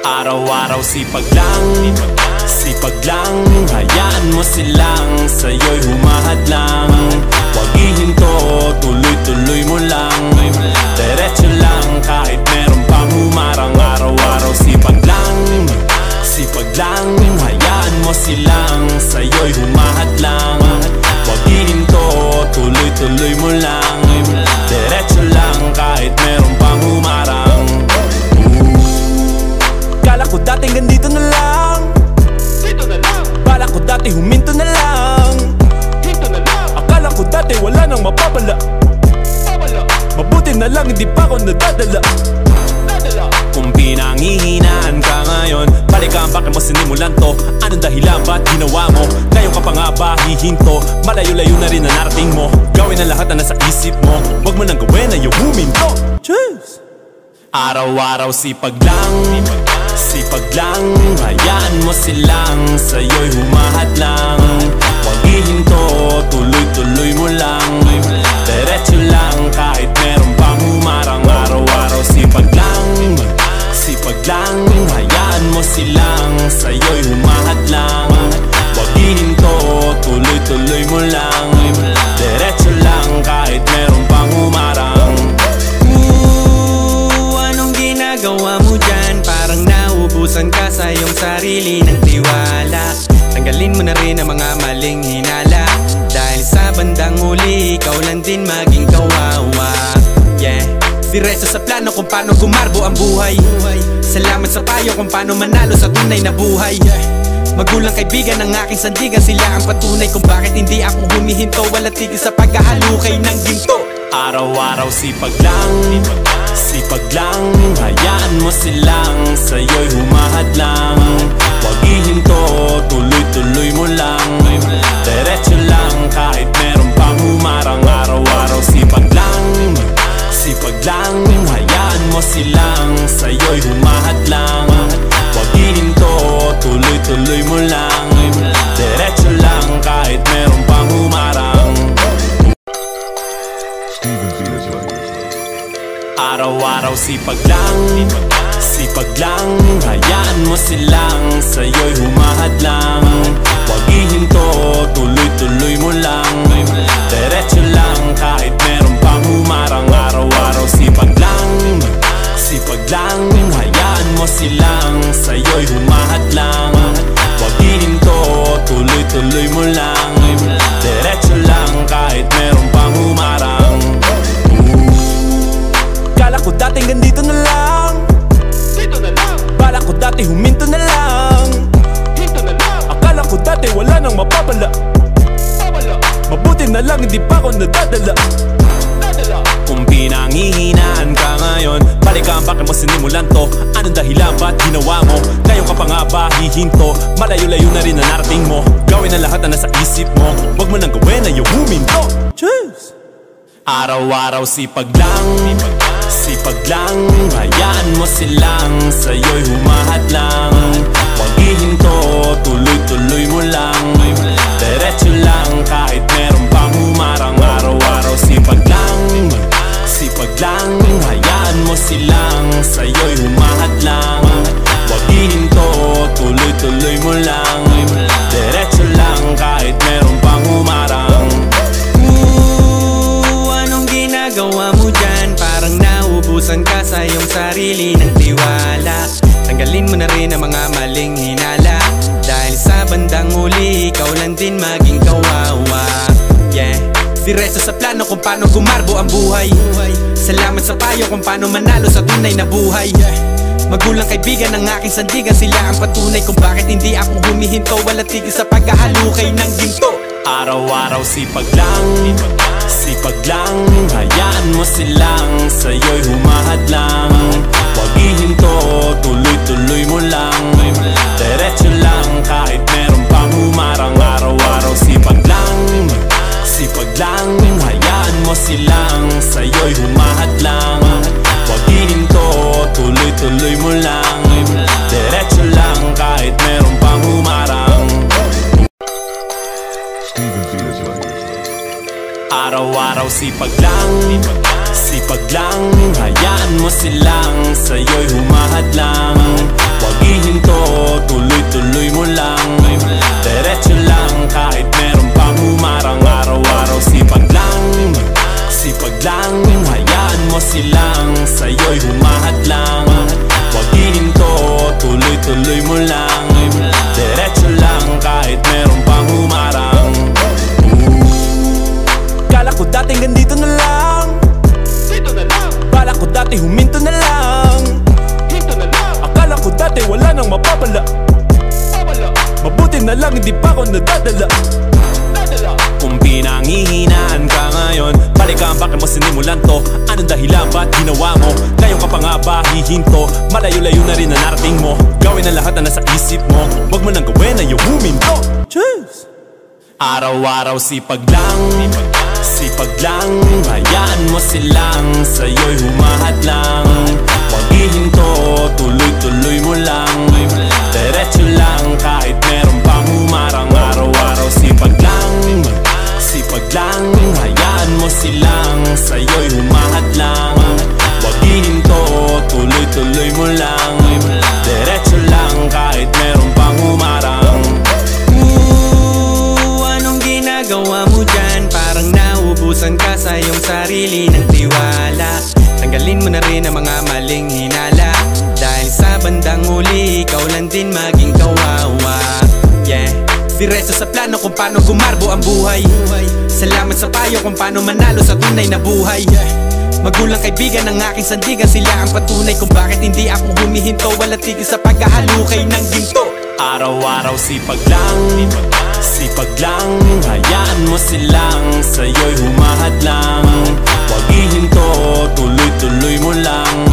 Araw-araw sipag lang, hayaan mo silang sa'yo'y humahadlang. Huwag ihinto, tuloy-tuloy mo lang, diretso lang kahit meron pang humarang. Araw-araw sipag lang, hayaan mo silang sa'yo'y humahadlang. Huwag ihinto, tuloy-tuloy mo lang, diretso lang kahit meron pang humarang. Kala ko dati ganito na lang, dito na lang. Bala ko dati huminto na lang, hinto na lang. Akala ko dati wala nang mapapala, mabuti na lang hindi pa ako nadadala. Kung pinanghihinaan ka ngayon, balikan bakit mo sinimulan to? Anong dahilan ba't ginawa mo? Ngayon ka pa nga ba hihinto? Malayo-layo na rin na narating mo. Gawin ang lahat na nasa isip mo, wag mo nang gawin na yung huminto. Cheers! Araw-araw sipag lang, hayaan mo silang sa'yo'y humahadlang. Huwag ihinto, tuloy-tuloy mo lang, diretso lang kahit meron pang humarang. Araw-araw sipag lang, hayaan mo silang sa'yo'y humahadlang. Huwag ihinto, tuloy-tuloy mo lang, diretso lang kahit meron pang humarang. Anong ginagawa mo dyan? Parang naubusan ka sa iyong sarili ng tiwala. Tanggalin mo na rin ang mga maling hinala, dahil sa bandang huli ikaw lang din maging kawawa. Yeah, diretso sa plano kung paano gumarbo ang buhay. Salamat sa payo kung paano manalo sa tunay na buhay. Magulang kaibigan ng aking sandigan, sila ang patunay kung bakit hindi ako humihinto. Wala tigil sa paghahalukay ng ginto. Araw-araw sipag lang, hayaan mo silang sa'yo'y humahadlang. Huwag ihinto, tuloy-tuloy mo lang, diretso lang kahit meron pang humarang. Araw-araw sipag lang, hayaan mo silang sa'yo'y humahadlang. Huwag ihinto, tuloy-tuloy mo lang, diretso lang kahit meron pang humarang. Araw-araw sipag lang, hayaan mo silang sa'yo'y humahadlang. Huwag ihinto, tuloy-tuloy mo lang, diretso lang kahit meron pang humarang. Araw-araw sipag lang, hayaan mo silang sa'yo'y humahadlang. Huwag ihinto, tuloy-tuloy mo lang, diretso lang kahit meron pang humarang. Kala ko dating ganito na lang, dito na lang. Bala ko dati huminto na lang, hinto na lang. Akala ko dati wala nang mapapala, mabuti na lang hindi pa ako nadadala. Kung pinanghihinaan ka ngayon, balikan bakit mo sinimulan to? Anong dahilan ba't ginawa mo? Ngayon ka pa nga ba hihinto? Malayo-layo na rin na narating mo. Gawin ang lahat na nasa isip mo, wag mo nang gawin na yung huminto. Cheers! Araw-araw sipag lang, hayaan mo silang sa'yo'y humahadlang. Huwag ihinto, tuloy-tuloy mo lang, diretso lang kahit meron pang humarang. Araw-araw sipag lang, hayaan mo silang sa'yo'y humahadlang. Huwag ihinto, tuloy-tuloy mo lang, diretso lang kahit meron pang humarang. Anong ginagawa mo dyan? Parang naubusan ka sa iyong sarili ng tiwala. Tanggalin mo na rin ang mga maling hinala, dahil sa bandang huli ikaw lang din maging kawawa. Yeah, diretso sa plano kung paano gumarbo ang buhay. Salamat sa payo kung paano manalo sa tunay na buhay. Magulang kaibigan ng aking sandigan, sila ang patunay kung bakit hindi ako humihinto. Wala tigil sa paghahalukay ng ginto. Araw-araw sipag lang, hayaan mo silang sa'yo'y humahadlang. Huwag ihinto, tuloy-tuloy mo lang, diretso lang kahit meron pang humarang. Araw-araw sipag lang, hayaan mo silang sa'yo'y humahadlang. Huwag ihinto, tuloy-tuloy mo lang, diretso lang kahit meron pang humarang. Araw-araw sipag lang, hayaan mo silang sa'yo'y humahad lang. Huwag ihinto, tuloy-tuloy mo lang. Diretso lang kahit meron pang humarang. Araw-araw sipag lang, sipag lang. Hayaan mo silang sa'yo'y humahad lang. Huwag ihinto, tuloy-tuloy mo lang. Diretso lang kahit meron pang humarang. Kala ko dating ganito na lang, dito na lang. Bala ko dati huminto na lang, hinto na lang. Akala ko dati wala nang mapapala, mabuti na lang hindi pa ako nadadala. Kung pinanghihinaan ka ngayon, balikan bakit mo sinimulan to? Anong dahilan ba't ginawa mo? Ngayon ka pa nga ba hihinto? Malayo-layo na rin na narating mo. Gawin ang lahat na nasa isip mo. Huwag mo nang gawin na yung huminto. Cheers! Araw-araw sipag lang, sipag lang. Hayaan mo silang sa'yo'y humahad lang. Huwag ihinto, tuloy-tuloy mo lang. Diretso lang kahit meron pang humarang. Araw-araw sipag lang, sipag lang. Hayaan mo silang sa'yo'y humahad lang. Huwag ihinto, tuloy-tuloy mo lang. Diretso lang kahit meron pang humarang. Anong ginagawa mo dyan? Parang naubusan ka sa iyong sarili ng tiwala. Tanggalin mo na rin ang mga maling hinala, dahil sa bandang huli ikaw lang din maging kawawa. Yeah, diretso sa plano kung paano gumarbo ang buhay. Salamat sa payo kung paano manalo sa tunay na buhay. Magulang kaibigan ng aking sandigan, sila ang patunay kung bakit hindi ako humihinto. Walang tigil sa pagkahalukay ng ginto. Araw-araw sipag lang, sipag lang. Hayaan mo silang sa'yo'y humahad lang. Huwag ihinto, tuloy-tuloy mo lang.